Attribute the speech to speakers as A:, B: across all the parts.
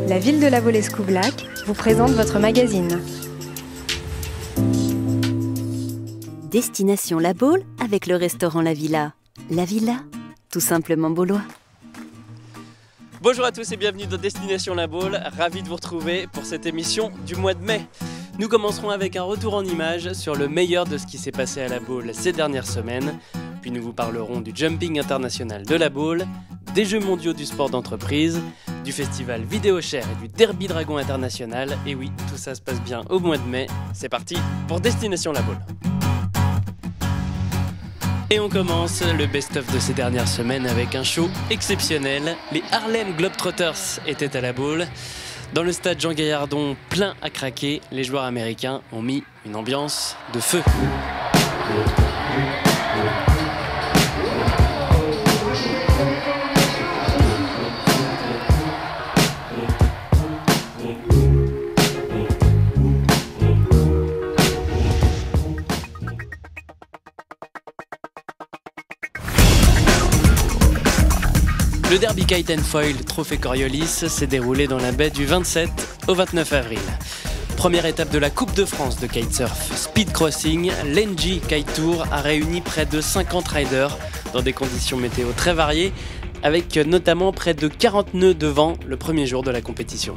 A: La ville de La Baule-Escoublac vous présente votre magazine.
B: Destination La Baule avec le restaurant La Villa. La Villa, tout simplement baulois.
C: Bonjour à tous et bienvenue dans Destination La Baule, ravi de vous retrouver pour cette émission du mois de mai. Nous commencerons avec un retour en images sur le meilleur de ce qui s'est passé à La Baule ces dernières semaines. Puis nous vous parlerons du jumping international de La Baule, des Jeux mondiaux du sport d'entreprise, du festival Vidéocher et du Derby Dragon international. Et oui, tout ça se passe bien au mois de mai. C'est parti pour Destination La Baule. Et on commence le best-of de ces dernières semaines avec un show exceptionnel. Les Harlem Globetrotters étaient à La Baule. Dans le stade Jean Gaillardon, plein à craquer, les joueurs américains ont mis une ambiance de feu. Le Derby Kite and Foil Trophée Coriolis s'est déroulé dans la baie du 27 au 29 avril. Première étape de la Coupe de France de kitesurf Speed Crossing, l'Engie Kite Tour a réuni près de 50 riders dans des conditions météo très variées, avec notamment près de 40 nœuds de vent le premier jour de la compétition.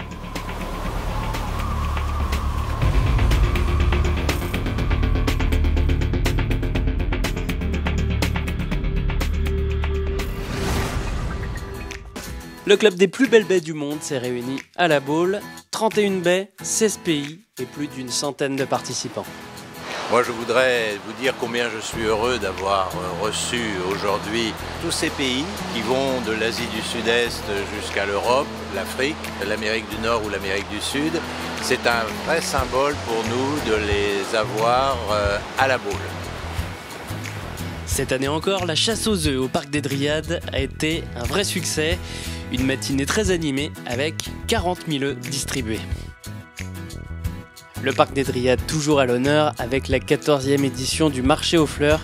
C: Le club des plus belles baies du monde s'est réuni à La Baule, 31 baies, 16 pays et plus d'une centaine de participants.
D: Moi je voudrais vous dire combien je suis heureux d'avoir reçu aujourd'hui tous ces pays qui vont de l'Asie du Sud-Est jusqu'à l'Europe, l'Afrique, l'Amérique du Nord ou l'Amérique du Sud. C'est un vrai symbole pour nous de les avoir à La Baule.
C: Cette année encore, la chasse aux œufs au Parc des Dryades a été un vrai succès. Une matinée très animée avec 40 000 œufs distribués. Le Parc des Dryades toujours à l'honneur avec la 14e édition du marché aux fleurs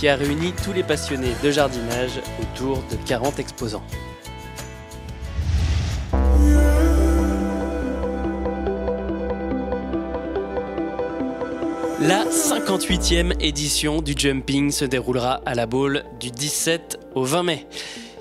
C: qui a réuni tous les passionnés de jardinage autour de 40 exposants. La 58e édition du jumping se déroulera à La Baule du 17 au 20 mai.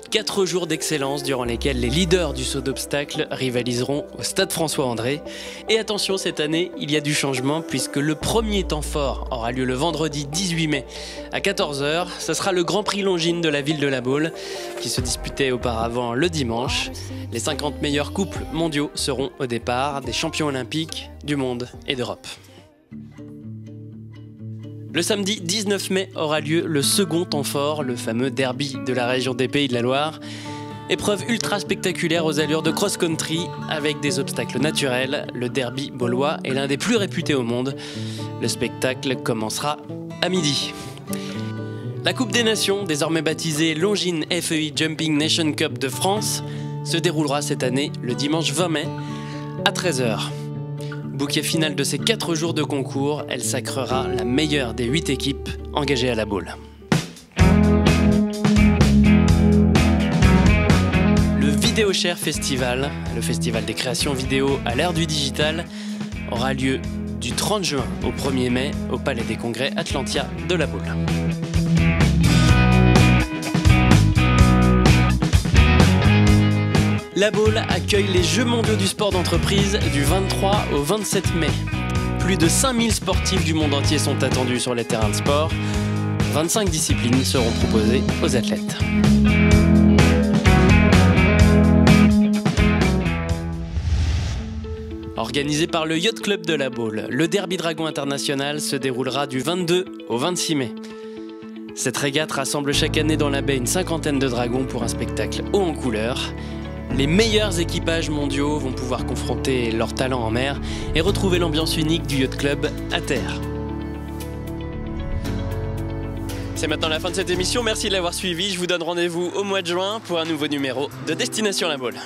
C: 4 jours d'excellence durant lesquels les leaders du saut d'obstacles rivaliseront au stade François-André. Et attention, cette année, il y a du changement puisque le premier temps fort aura lieu le vendredi 18 mai à 14 h. Ce sera le Grand Prix Longines de la ville de La Baule qui se disputait auparavant le dimanche. Les 50 meilleurs couples mondiaux seront au départ des champions olympiques du monde et d'Europe. Le samedi 19 mai aura lieu le second temps fort, le fameux derby de la région des Pays de la Loire. Épreuve ultra spectaculaire aux allures de cross-country avec des obstacles naturels. Le derby baulois est l'un des plus réputés au monde. Le spectacle commencera à midi. La Coupe des Nations, désormais baptisée Longines FEI Jumping Nation Cup de France, se déroulera cette année le dimanche 20 mai à 13 h. Bouquet final de ces 4 jours de concours, elle sacrera la meilleure des 8 équipes engagées à La Baule. Le Vidéocher Festival, le festival des créations vidéo à l'ère du digital, aura lieu du 30 juin au 1er mai au Palais des Congrès Atlantia de La Baule. La Baule accueille les Jeux mondiaux du sport d'entreprise du 23 au 27 mai. Plus de 5000 sportifs du monde entier sont attendus sur les terrains de sport. 25 disciplines seront proposées aux athlètes. Organisé par le Yacht Club de La Baule, le Derby Dragon international se déroulera du 22 au 26 mai. Cette régate rassemble chaque année dans la baie une cinquantaine de dragons pour un spectacle haut en couleurs. Les meilleurs équipages mondiaux vont pouvoir confronter leurs talents en mer et retrouver l'ambiance unique du Yacht Club à terre. C'est maintenant la fin de cette émission, merci de l'avoir suivi. Je vous donne rendez-vous au mois de juin pour un nouveau numéro de Destination La Baule.